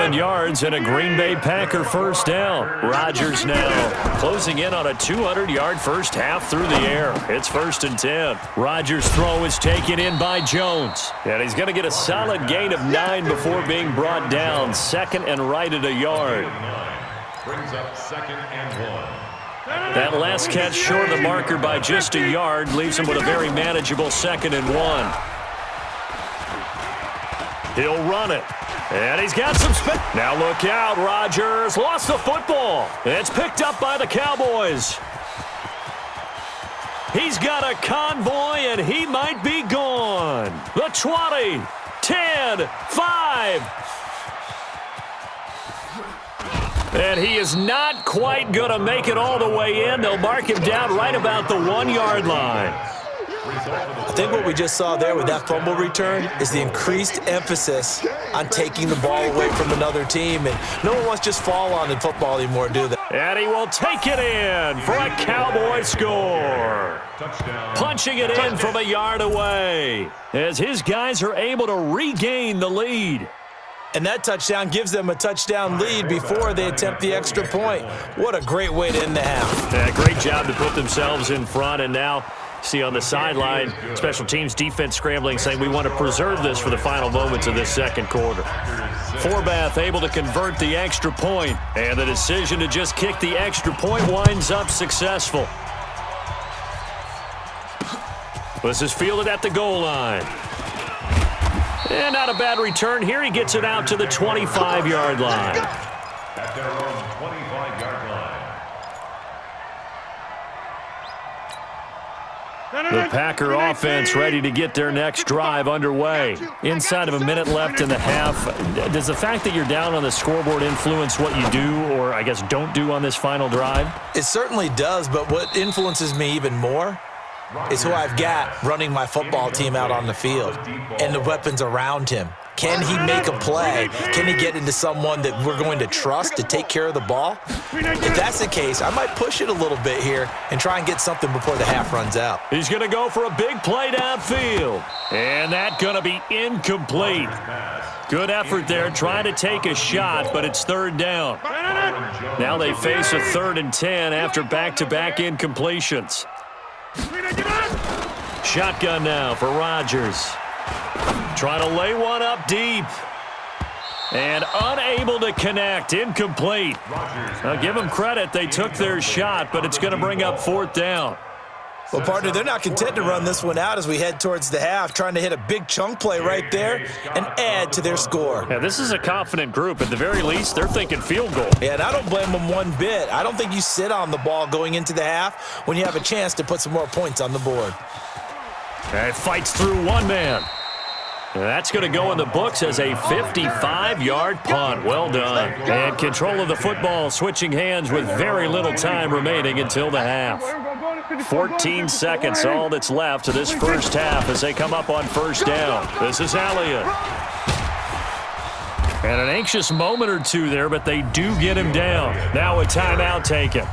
7 yards and a Green Bay Packer first down. Rodgers now closing in on a 200-yard first half through the air. It's 1st and 10. Rodgers' throw is taken in by Jones. And he's going to get a solid gain of 9 before being brought down. 2nd and right at a yard. Brings up 2nd and 1. That last catch short of the marker by just a yard leaves him with a very manageable 2nd and 1. He'll run it. And he's got some spin. Now look out. Rodgers lost the football. It's picked up by the Cowboys. He's got a convoy, and he might be gone. The 20, 10, 5. And he is not quite going to make it all the way in. They'll mark him down right about the 1-yard line. I think what we just saw there with that fumble return is the increased emphasis on taking the ball away from another team. And no one wants to just fall on in football anymore, do they? And he will take it in for a Cowboy score. Punching it in from a yard away as his guys are able to regain the lead. And that touchdown gives them a touchdown lead before they attempt the extra point. What a great way to end the half. Yeah, great job to put themselves in front. And now, see on the sideline, special teams defense scrambling, saying we want to preserve this for the final moments of this second quarter. Forbath able to convert the extra point, and the decision to just kick the extra point winds up successful. This is fielded at the goal line. And not a bad return here. He gets it out to the 25-yard line. At their own 25-yard line. The Packer offense ready to get their next drive underway. Inside of a minute left in the half. Does the fact that you're down on the scoreboard influence what you do, or I guess don't do on this final drive? It certainly does, but what influences me even more is who I've got running my football team out on the field and the weapons around him. Can he make a play? Can he get into someone that we're going to trust to take care of the ball? If that's the case, I might push it a little bit here and try and get something before the half runs out. He's going to go for a big play downfield. And that's going to be incomplete. Good effort there trying to take a shot, but it's 3rd down. Now they face a 3rd and 10 after back-to-back incompletions. Shotgun now for Rodgers. Trying to lay one up deep. And unable to connect. Incomplete. Now give them credit. They took their shot, but it's going to bring up 4th down. Well, partner, they're not content to run this one out as we head towards the half, trying to hit a big chunk play right there and add to their score. Yeah, this is a confident group. At the very least, they're thinking field goal. Yeah, and I don't blame them one bit. I don't think you sit on the ball going into the half when you have a chance to put some more points on the board. And fights through one man. And that's going to go in the books as a 55-yard punt. Well done. And control of the football switching hands with very little time remaining until the half. 14 seconds, all that's left to this first half as they come up on 1st down. This is Elliott. And an anxious moment or two there, but they do get him down. Now a timeout taken.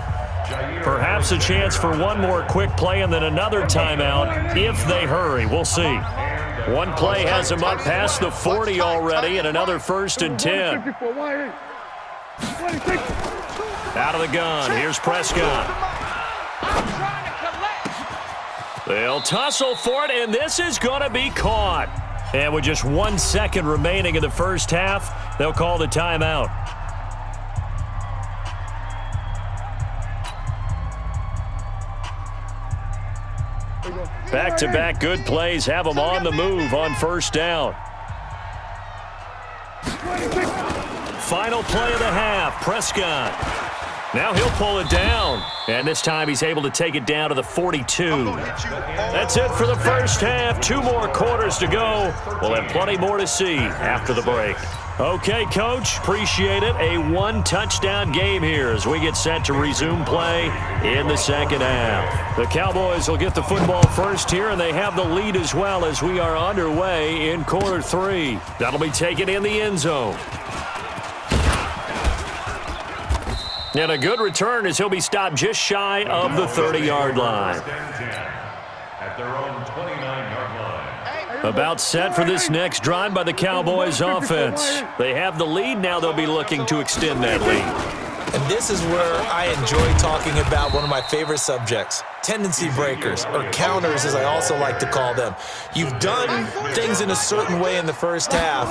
Perhaps a chance for one more quick play and then another timeout if they hurry. We'll see. One play has him up past the 40 already, and another 1st and 10. Out of the gun. Here's Prescott. They'll tussle for it, and this is going to be caught. And with just 1 second remaining in the first half, they'll call the timeout. Back-to-back good plays have them on the move on 1st down. Final play of the half, Prescott. Now he'll pull it down. And this time he's able to take it down to the 42. That's it for the first half. 2 more quarters to go. We'll have plenty more to see after the break. Okay, Coach, appreciate it. A 1-touchdown game here as we get set to resume play in the second half. The Cowboys will get the football first here, and they have the lead as well as we are underway in quarter 3. That'll be taken in the end zone. And a good return as he'll be stopped just shy of the 30-yard line. At their own 29-yard line. About set for this next drive by the Cowboys offense. They have the lead. Now they'll be looking to extend that lead. And this is where I enjoy talking about one of my favorite subjects, tendency breakers, or counters as I also like to call them. You've done things in a certain way in the first half,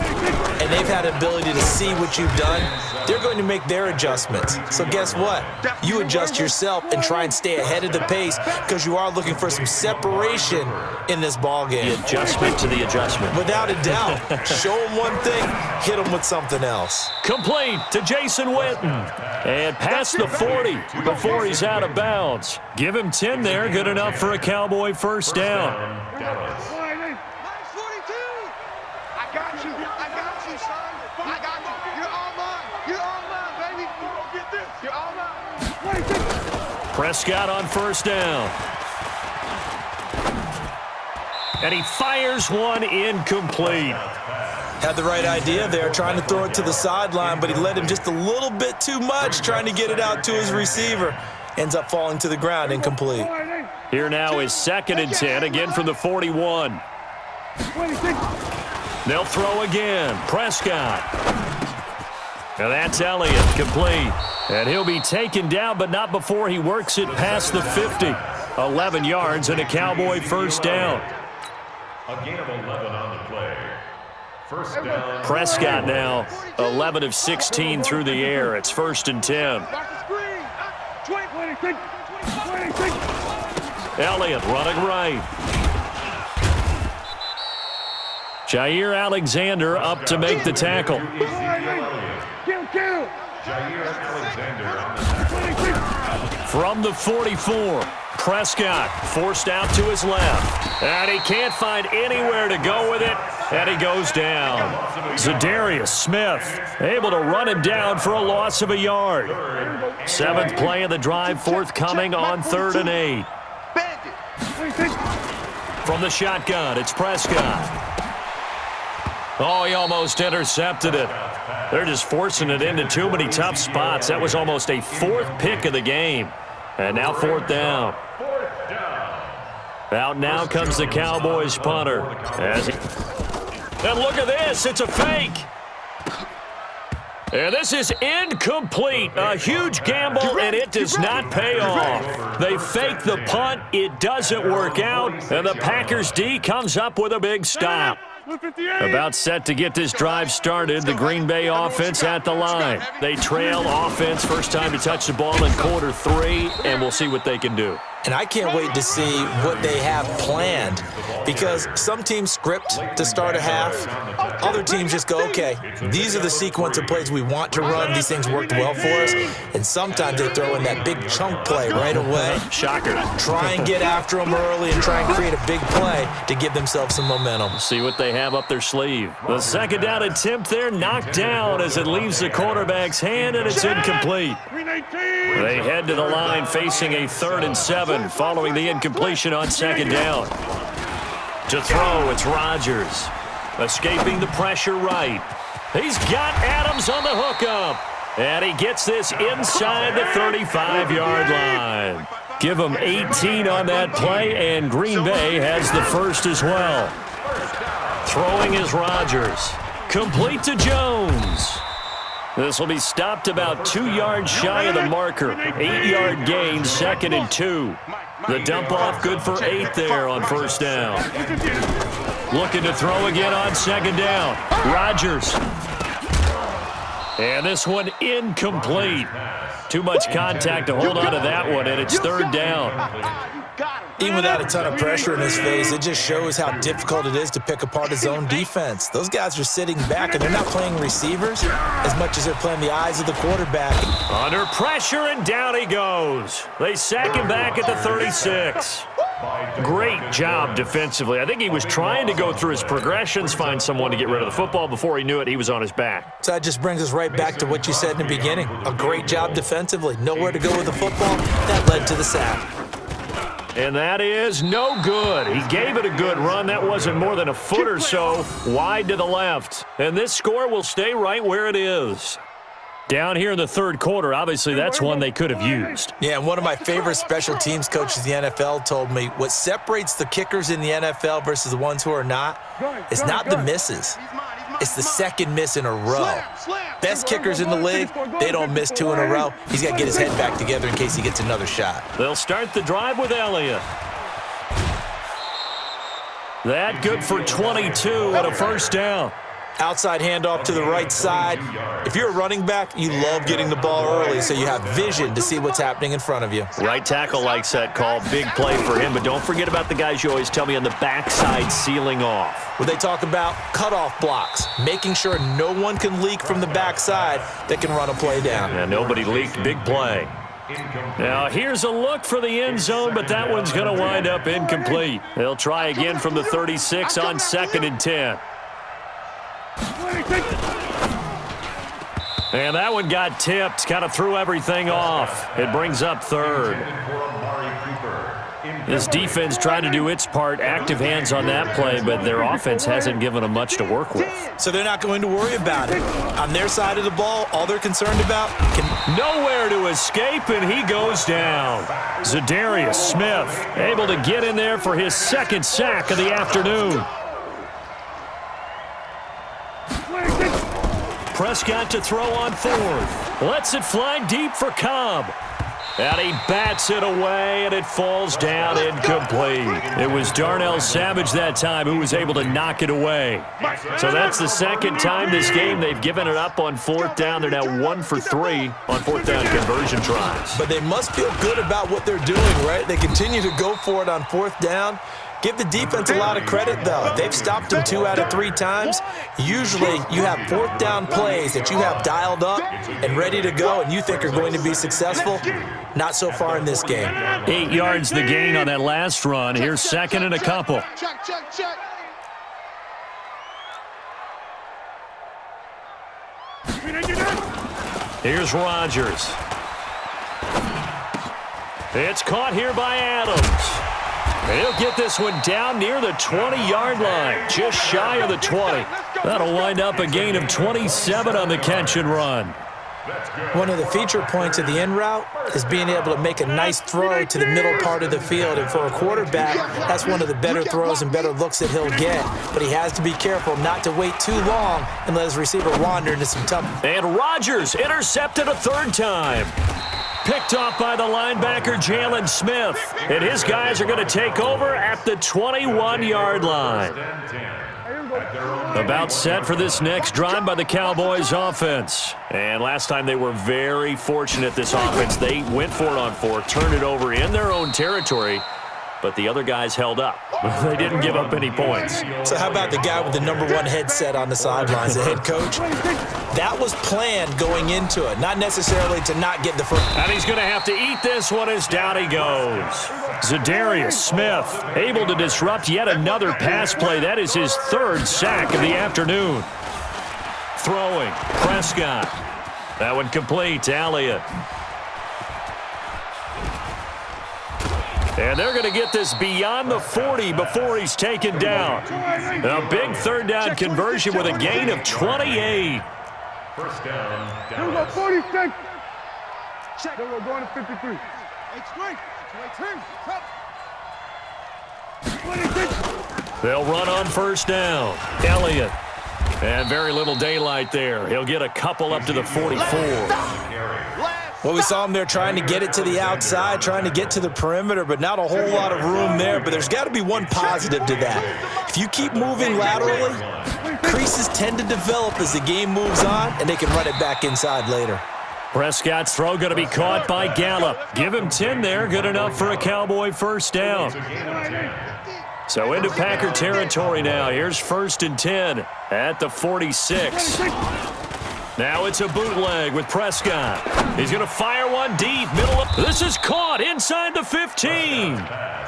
and they've had the ability to see what you've done. They're going to make their adjustments. So guess what? You adjust yourself and try and stay ahead of the pace because you are looking for some separation in this ball game. The adjustment to the adjustment. Without a doubt. Show them one thing, hit them with something else. Complete to Jason Witten. And past the 40 before he's out of bounds. Give him 10 there. Good enough for a Cowboy first down. Dallas. Minus 42. I got you. I got you, son. I got you. You're all mine. You're all mine, baby. Get this. You're all mine. Prescott on first down. And he fires one incomplete. Had the right idea there, trying to throw it to the sideline, but he led him just a little bit too much, trying to get it out to his receiver. Ends up falling to the ground, incomplete. Here now is 2nd and 10, again from the 41. They'll throw again. Prescott. Now that's Elliott, complete. And he'll be taken down, but not before he works it past the 50. 11 yards and a Cowboy first down. A gain of 11 on the play. First down. Prescott now 11 of 16 through the air. It's 1st and 10. Elliott running right. Jair Alexander up to make the tackle. Jair Alexander on the tackle. From the 44, Prescott forced out to his left. And he can't find anywhere to go with it. And he goes down. Zadarius Smith able to run him down for a loss of a yard. 7th play of the drive forthcoming on 3rd and 8. From the shotgun, it's Prescott. Oh, he almost intercepted it. They're just forcing it into too many tough spots. That was almost a 4th pick of the game. And now 4th down. Out now comes the Cowboys punter. And look at this, it's a fake. And this is incomplete. A huge gamble, and it does not pay off. They fake the punt, it doesn't work out, and the Packers D comes up with a big stop. About set to get this drive started, the Green Bay offense at the line. They trail offense, first time to touch the ball in quarter 3, and we'll see what they can do. And I can't wait to see what they have planned because some teams script to start a half. Other teams just go, okay, these are the sequence of plays we want to run. These things worked well for us. And sometimes they throw in that big chunk play right away. Shocker. Try and get after them early and try and create a big play to give themselves some momentum. See what they have up their sleeve. The 2nd down attempt there knocked down as it leaves the quarterback's hand, and it's incomplete. They head to the line facing a 3rd and 7 following the incompletion on 2nd down. To throw, it's Rodgers. Escaping the pressure right. He's got Adams on the hookup. And he gets this inside the 35-yard line. Give him 18 on that play, and Green Bay has the first as well. Throwing is Rodgers. Complete to Jones. This will be stopped about 2 yards shy of the marker. 8-yard gain, 2nd and 2. The dump off good for 8 there on first down. Looking to throw again on 2nd down. Rodgers. And this one incomplete. Too much contact to hold on to that one, and it's 3rd down. Even without a ton of pressure in his face, it just shows how difficult it is to pick apart his own defense. Those guys are sitting back, and they're not playing receivers as much as they're playing the eyes of the quarterback. Under pressure, and down he goes. They sack him back at the 36. Great job defensively. I think he was trying to go through his progressions, find someone to get rid of the football. Before he knew it, he was on his back. So that just brings us right back to what you said in the beginning. A great job defensively. Nowhere to go with the football. That led to the sack. And that is no good. He gave it a good run. That wasn't more than a foot or so wide to the left. And this score will stay right where it is. Down here in the third quarter, obviously that's one they could have used. Yeah, and one of my favorite special teams coaches in the NFL told me what separates the kickers in the NFL versus the ones who are not, it's not the misses. It's the second miss in a row. Best kickers in the league, they don't miss 2 in a row. He's got to get his head back together in case he gets another shot. They'll start the drive with Elliott. That good for 22 and a first down. Outside handoff to the right side. If you're a running back, you love getting the ball early so you have vision to see what's happening in front of you. Right tackle likes that call. Big play for him, but don't forget about the guys you always tell me on the backside sealing off. Where they talk about cutoff blocks, making sure no one can leak from the backside that can run a play down. Yeah, nobody leaked. Big play. Now, here's a look for the end zone, but that one's going to wind up incomplete. They'll try again from the 36 on 2nd and 10. And that one got tipped, kind of threw everything off. It brings up 3rd. This defense trying to do its part, active hands on that play, but their offense hasn't given them much to work with. So they're not going to worry about it. On their side of the ball, all they're concerned about nowhere to escape, and he goes down. Zadarius Smith able to get in there for his 2nd sack of the afternoon. Prescott to throw on 4th. Lets it fly deep for Cobb. And he bats it away, and it falls down incomplete. It was Darnell Savage that time who was able to knock it away. So that's the 2nd time this game they've given it up on 4th down. They're now 1 for 3 on 4th down conversion tries. But they must feel good about what they're doing, right? They continue to go for it on 4th down. Give the defense a lot of credit, though. They've stopped them 2 out of 3 times. Usually, you have 4th down plays that you have dialed up and ready to go, and you think are going to be successful. Not so far in this game. 8 yards the gain on that last run. Here's 2nd and a couple. Check. Here's Rodgers. It's caught here by Adams. He'll get this one down near the 20-yard line, just shy of the 20. That'll wind up a gain of 27 on the catch and run. One of the feature points of the in route is being able to make a nice throw to the middle part of the field. And for a quarterback, that's one of the better throws and better looks that he'll get. But he has to be careful not to wait too long and let his receiver wander into some tough. And Rodgers intercepted a 3rd time. Picked off by the linebacker, Jalen Smith. And his guys are going to take over at the 21-yard line. About set for this next drive by the Cowboys offense. And last time they were very fortunate, this offense. They went for it on 4th, turned it over in their own territory, but the other guys held up. They didn't give up any points. So how about the guy with the number 1 headset on the sidelines, the head coach? That was planned going into it, not necessarily to not get the first. And he's going to have to eat this one as down he goes. Zadarius Smith able to disrupt yet another pass play. That is his 3rd sack of the afternoon. Throwing, Prescott. That one complete, Elliott. And they're going to get this beyond the 40 before he's taken down. A big 3rd down conversion with a gain of 28. First down, Here we go, 46. Check. Then we're going to 53. They'll run on 1st down. Elliott. And very little daylight there. He'll get a couple up to the 44. Well, we saw him there trying to get it to the outside, trying to get to the perimeter, but not a whole lot of room there. But there's got to be one positive to that. If you keep moving laterally, creases tend to develop as the game moves on, and they can run it back inside later. Prescott's throw going to be caught by Gallup. Give him 10 there. Good enough for a Cowboy 1st down. So into Packer territory now. Here's 1st and 10 at the 46. Now it's a bootleg with Prescott. He's going to fire one deep, middle of. This is caught inside the 15.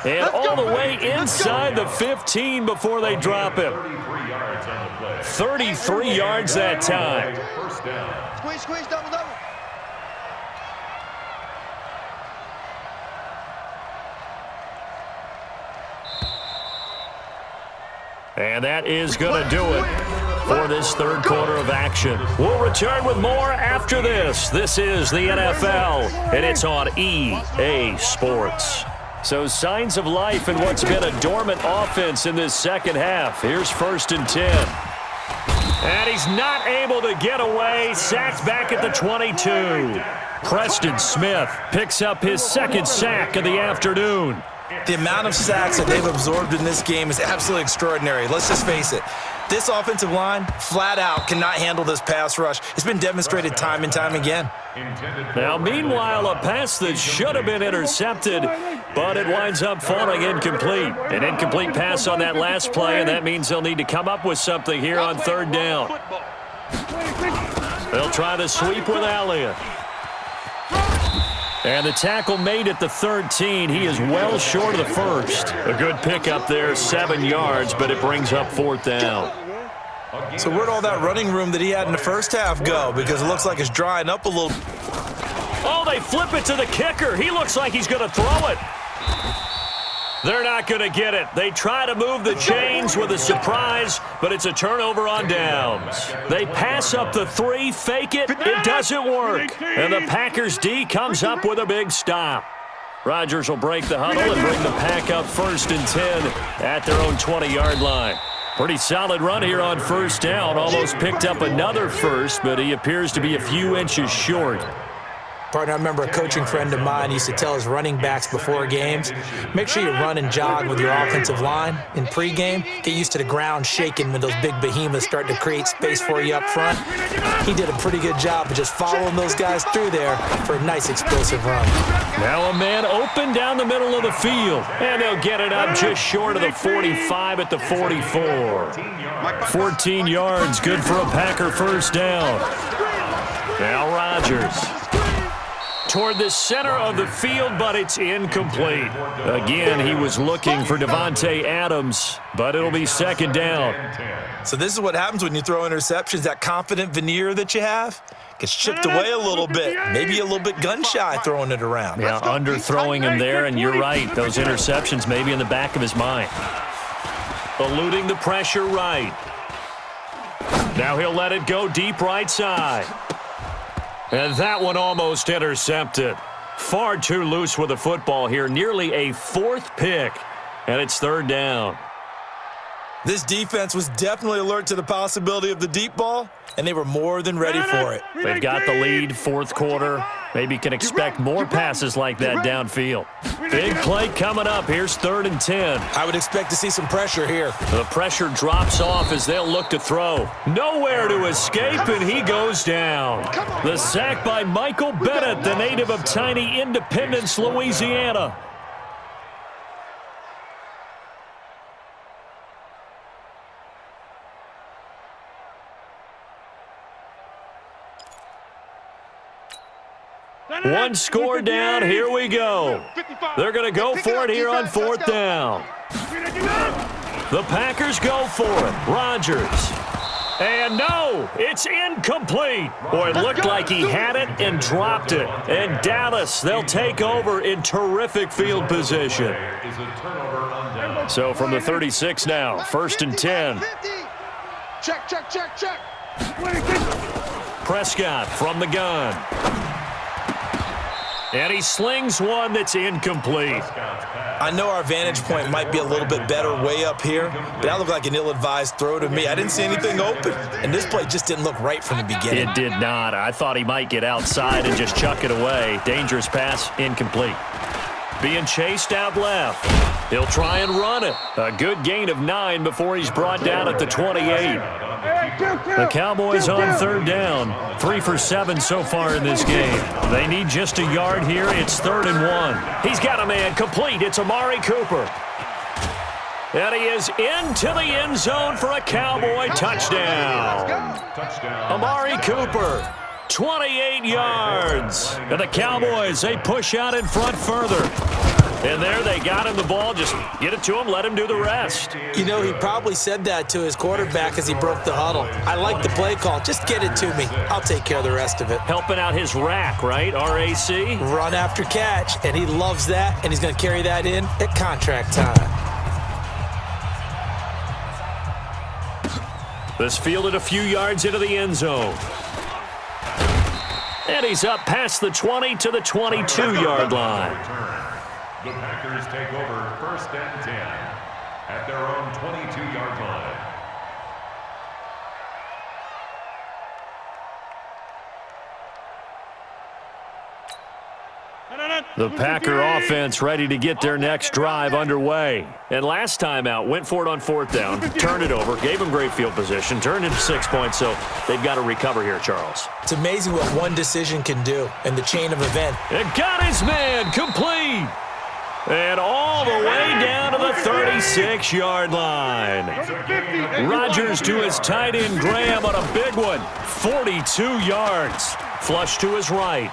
And all the way inside the 15 before they drop him. 33 yards that time. Squeeze, double. And that is going to do it. for this third quarter of action. We'll return with more after this. This is the NFL, and it's on EA Sports. So signs of life in what's been a dormant offense in this second half. Here's 1st and 10. And he's not able to get away. Sacked back at the 22. Preston Smith picks up his second sack of the afternoon. The amount of sacks that they've absorbed in this game is absolutely extraordinary. Let's just face it. This offensive line, flat out, cannot handle this pass rush. It's been demonstrated time and time again. Now, meanwhile, a pass that should have been intercepted, but it winds up falling incomplete. An incomplete pass on that last play, and that means they'll need to come up with something here on 3rd down. They'll try the sweep with Elliott. And the tackle made at the 13. He is well short of the first. A good pickup there, 7 yards, but it brings up 4th down. So where'd all that running room that he had in the first half go? Because it looks like it's drying up a little. Oh, they flip it to the kicker. He looks like he's going to throw it. They're not going to get it. They try to move the chains with a surprise, but it's a turnover on downs. They pass up the 3, fake it. It doesn't work. And the Packers D comes up with a big stop. Rodgers will break the huddle and bring the Pack up 1st and 10 at their own 20-yard line. Pretty solid run here on 1st down. Almost picked up another first, but he appears to be a few inches short. Partner, I remember a coaching friend of mine used to tell his running backs before games, make sure you run and jog with your offensive line in pregame. Get used to the ground shaking when those big behemoths start to create space for you up front. He did a pretty good job of just following those guys through there for a nice explosive run. Now a man open down the middle of the field, and they'll get it up just short of the 45 at the 44. 14 yards, good for a Packer 1st down. Now Rodgers. Toward the center of the field, but it's incomplete. Again, he was looking for Devontae Adams, but it'll be 2nd down. So this is what happens when you throw interceptions. That confident veneer that you have gets chipped away a little bit. Maybe a little bit gun-shy throwing it around. Yeah, underthrowing him there, and you're right. Those interceptions may be in the back of his mind. Eluding the pressure right. Now he'll let it go deep right side. And that one almost intercepted. Far too loose with the football here. Nearly a 4th pick. And it's 3rd down. This defense was definitely alert to the possibility of the deep ball, and they were more than ready for it. They've got the lead, 4th quarter. Maybe can expect more passes like that downfield. Big play coming up. Here's 3rd and 10. I would expect to see some pressure here. The pressure drops off as they'll look to throw. Nowhere to escape, and he goes down. The sack by Michael Bennett, the native of tiny Independence, Louisiana. One score down. Here we go. They're going to go for it here on 4th down. The Packers go for it. Rodgers. And no, it's incomplete. Boy, it looked like he had it and dropped it. And Dallas, they'll take over in terrific field position. So from the 36 now, 1st and 10. Check, check, check, check. Prescott from the gun. And he slings one that's incomplete. I know our vantage point might be a little bit better way up here, but that looked like an ill-advised throw to me. I didn't see anything open, and this play just didn't look right from the beginning. It did not. I thought he might get outside and just chuck it away. Dangerous pass, incomplete. Being chased out left. He'll try and run it. A good gain of 9 before he's brought down at the 28. The Cowboys on 3rd down. 3 for 7 so far in this game. They need just a yard here. It's 3rd and 1. He's got a man complete. It's Amari Cooper. And he is into the end zone for a Cowboy touchdown. Amari Cooper, 28 yards. And the Cowboys, they push out in front further. And there they got him the ball. Just get it to him, let him do the rest. You know, he probably said that to his quarterback as he broke the huddle. I like the play call. Just get it to me. I'll take care of the rest of it. Helping out his rack, right? R-A-C? Run after catch, and he loves that, and he's going to carry that in at contract time. This fielded a few yards into the end zone. And he's up past the 20 to the 22-yard line. The Packers take over 1st and 10 at their own 22-yard line. The Packer offense ready to get their next drive underway. And last time out, went for it on 4th down, turned it over, gave them great field position, turned into 6 points, so they've got to recover here, Charles. It's amazing what one decision can do in the chain of events. It got his man complete. And all the way down to the 36-yard line. Rodgers to his tight end Graham on a big one. 42 yards. Flush to his right.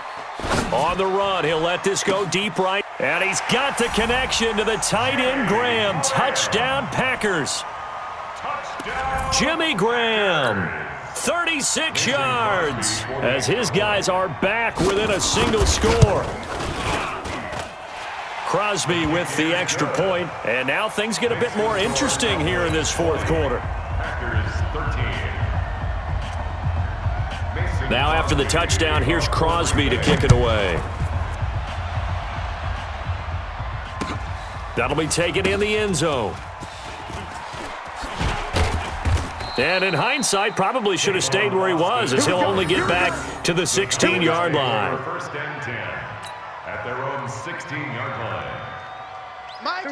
On the run, he'll let this go deep right. And he's got the connection to the tight end Graham. Touchdown Packers. Jimmy Graham, 36 yards, as his guys are back within a single score. Crosby with the extra point, and now things get a bit more interesting here in this 4th quarter. Packers 13. Now after the touchdown, here's Crosby to kick it away. That'll be taken in the end zone. And in hindsight, probably should have stayed where he was, as he'll only get back to the 16-yard line. 1st and 10 at their own 16-yard line.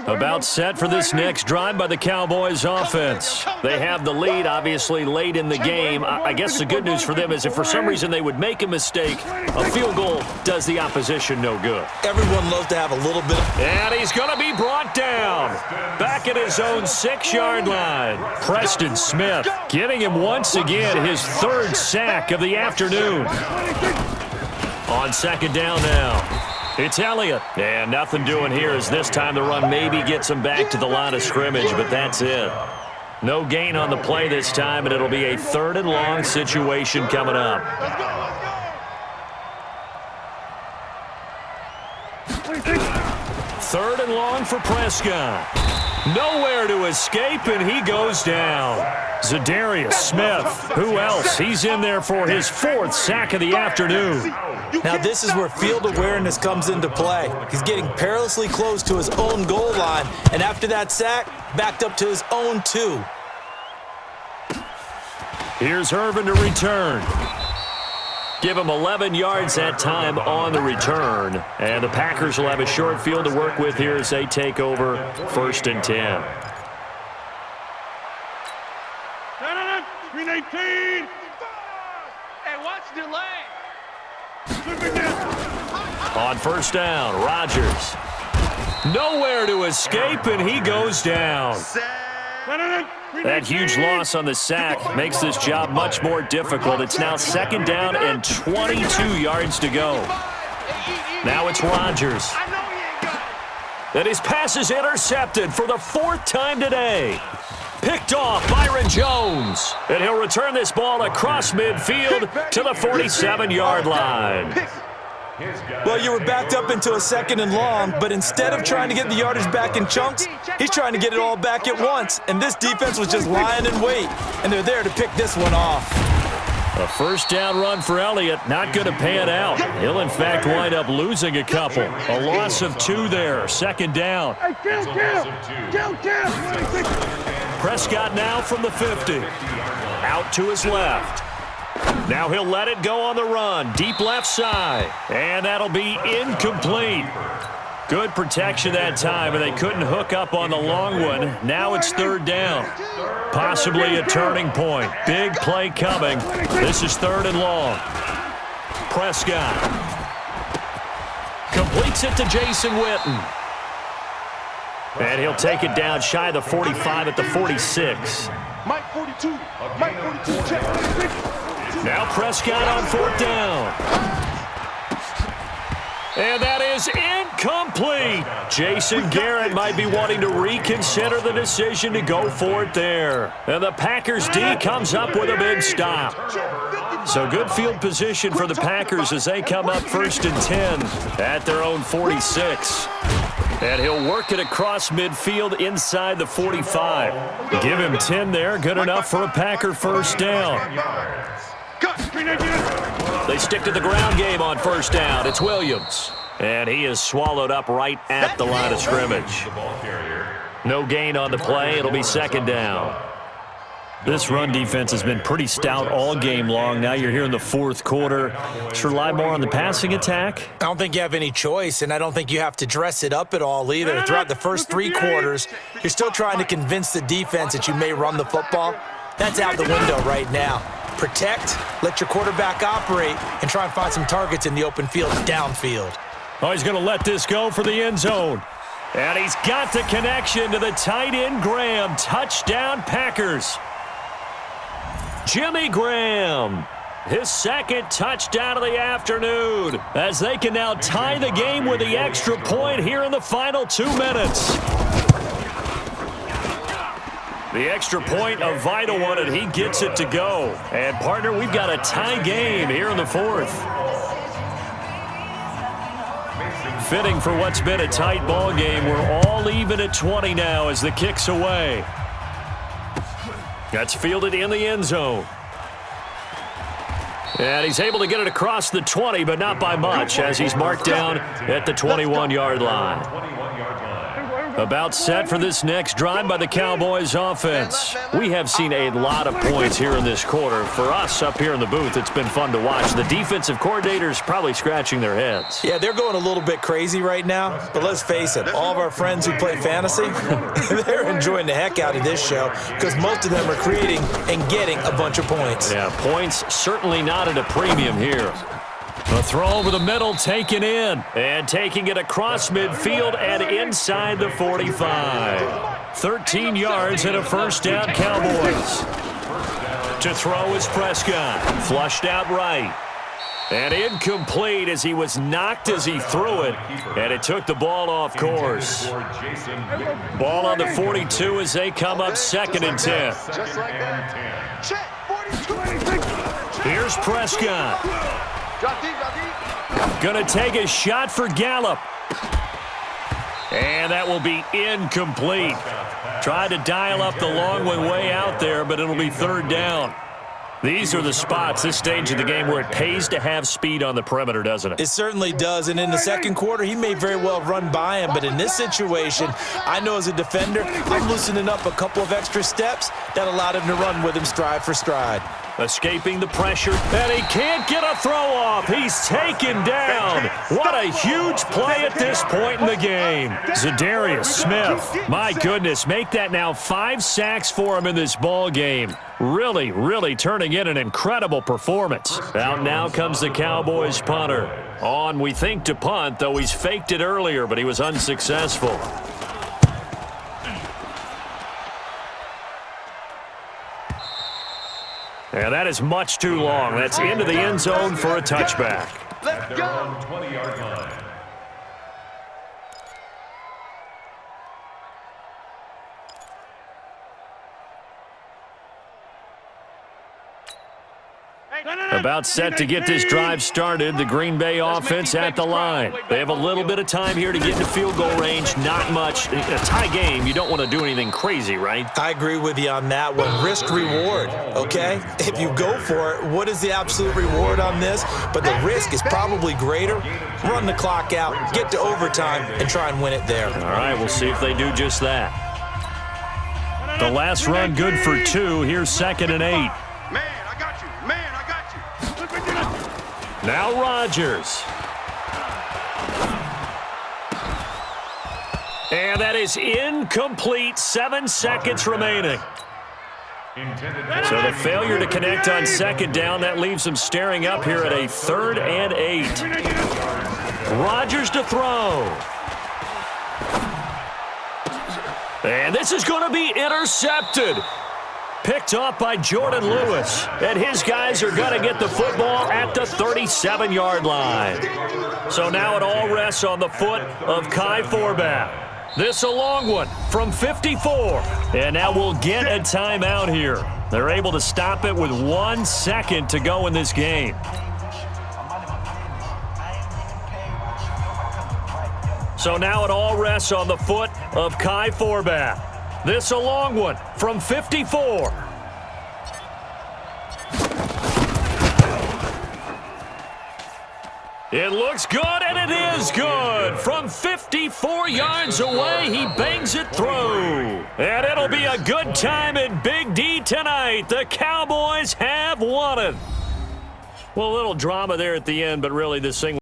About set for this next drive by the Cowboys offense. They have the lead, obviously, late in the game. I guess the good news for them is if for some reason they would make a mistake, a field goal does the opposition no good. Everyone loves to have a little bit of... And he's going to be brought down. Back at his own 6-yard line. Preston Smith getting him once again his 3rd sack of the afternoon. On 2nd down now. It's Elliott. And nothing doing here as this time the run maybe gets him back to the line of scrimmage, but that's it. No gain on the play this time, and it'll be a 3rd and long situation coming up. Let's go, let's go. 3rd and long for Prescott. Nowhere to escape, and he goes down. Zadarius Smith, who else? He's in there for his 4th sack of the afternoon. Now this is where field awareness comes into play. He's getting perilously close to his own goal line, and after that sack, backed up to his own 2. Here's Irvin to return. Give him 11 yards that time on the return. And the Packers will have a short field to work with here as they take over 1st and 10. 18. Hey, watch delay. On 1st down, Rodgers. Nowhere to escape, and he goes down. That huge loss on the sack makes this job much more difficult. It's now 2nd down and 22 yards to go. Now it's Rodgers. And his pass is intercepted for the 4th time today. Picked off Byron Jones. And he'll return this ball across midfield to the 47-yard line. Well, you were backed up into a 2nd and long, but instead of trying to get the yardage back in chunks, he's trying to get it all back at once. And this defense was just lying in wait, and they're there to pick this one off. A 1st down run for Elliott, not going to pan out. He'll, in fact, wind up losing a couple. A loss of 2 there, 2nd down. Prescott now from the 50. Out to his left. Now he'll let it go on the run. Deep left side. And that'll be incomplete. Good protection that time, and they couldn't hook up on the long one. Now it's 3rd down. Possibly a turning point. Big play coming. This is 3rd and long. Prescott completes it to Jason Witten. And he'll take it down shy of the 45 at the 46. Mike 42. Mike 42. Check. Now Prescott on 4th down. And that is incomplete. Jason Garrett might be wanting to reconsider the decision to go for it there. And the Packers D comes up with a big stop. So good field position for the Packers as they come up 1st and 10 at their own 46. And he'll work it across midfield inside the 45. Give him 10 there. Good enough for a Packer first down. They stick to the ground game on first down. It's Williams. And he is swallowed up right at the line of scrimmage. No gain on the play. It'll be second down. This run defense has been pretty stout all game long. Now you're here in the fourth quarter. Let's rely more on the passing attack. I don't think you have any choice, and I don't think you have to dress it up at all either. Throughout the first three quarters, you're still trying to convince the defense that you may run the football. That's out the window right now. Protect, let your quarterback operate, and try and find some targets in the open field downfield. Oh, he's going to let this go for the end zone. And he's got the connection to the tight end, Graham. Touchdown, Packers. Jimmy Graham, his second touchdown of the afternoon, as they can now tie the game with the extra point here in the final 2 minutes. The extra point, a vital one, and he gets it to go. And, partner, we've got a tie game here in the fourth. Fitting for what's been a tight ball game. We're all even at 20 now as the kick's away. That's fielded in the end zone. And he's able to get it across the 20, but not by much, as he's marked down at the 21-yard line. About set for this next drive by the Cowboys offense. We have seen a lot of points here in this quarter. For us up here in the booth, it's been fun to watch. The defensive coordinators probably scratching their heads. Yeah, they're going a little bit crazy right now, but let's face it, all of our friends who play fantasy, they're enjoying the heck out of this show because most of them are creating and getting a bunch of points. Yeah, points certainly not at a premium here. A throw over the middle, taken in, and taking it across midfield and inside the 45. 13 yards and a first down, Cowboys. To throw is Prescott, flushed out right. And incomplete as he was knocked as he threw it, and it took the ball off course. Ball on the 42 as they come up second and 10. Just like that. Check. 42. Here's Prescott. Drop deep. Gonna take a shot for Gallup. And that will be incomplete. Tried to dial up the long one way out there, but it'll be third down. These are the spots, this stage of the game, where it pays to have speed on the perimeter, doesn't it? It certainly does, and in the second quarter, he may very well run by him, but in this situation, I know as a defender, I'm loosening up a couple of extra steps that allowed him to run with him stride for stride. Escaping the pressure, and he can't get a throw off. He's taken down. What a huge play at this point in the game. Za'Darius Smith, my goodness, make that now 5 sacks for him in this ball game. Really turning in an incredible performance. Out now comes the Cowboys punter. On, we think, to punt, though he's faked it earlier, but he was unsuccessful. And that is much too long. That's into the end zone for a touchback. Let's go. 20-yard line. About set to get this drive started. The Green Bay offense at the line. They have a little bit of time here to get into field goal range. Not much. In a tie game, you don't want to do anything crazy, right? I agree with you on that one. Risk-reward, okay? If you go for it, what is the absolute reward on this? But the risk is probably greater. Run the clock out, get to overtime, and try and win it there. All right, we'll see if they do just that. The last run good for 2. Here's second and 8. Now Rodgers. And that is incomplete. 7 seconds remaining. So the failure to connect on second down, that leaves them staring up here at a 3rd and 8. Rodgers to throw. And this is going to be intercepted. Picked off by Jordan Lewis. And his guys are going to get the football at the 37-yard line. So now it all rests on the foot of Kai Forbath. This a long one from 54. And now we'll get a timeout here. They're able to stop it with 1 second to go in this game. So now it all rests on the foot of Kai Forbath. This a long one from 54. It looks good, and it is good. From 54 yards away, he bangs it through. And it'll be a good time in Big D tonight. The Cowboys have won it. Well, a little drama there at the end, but really this thing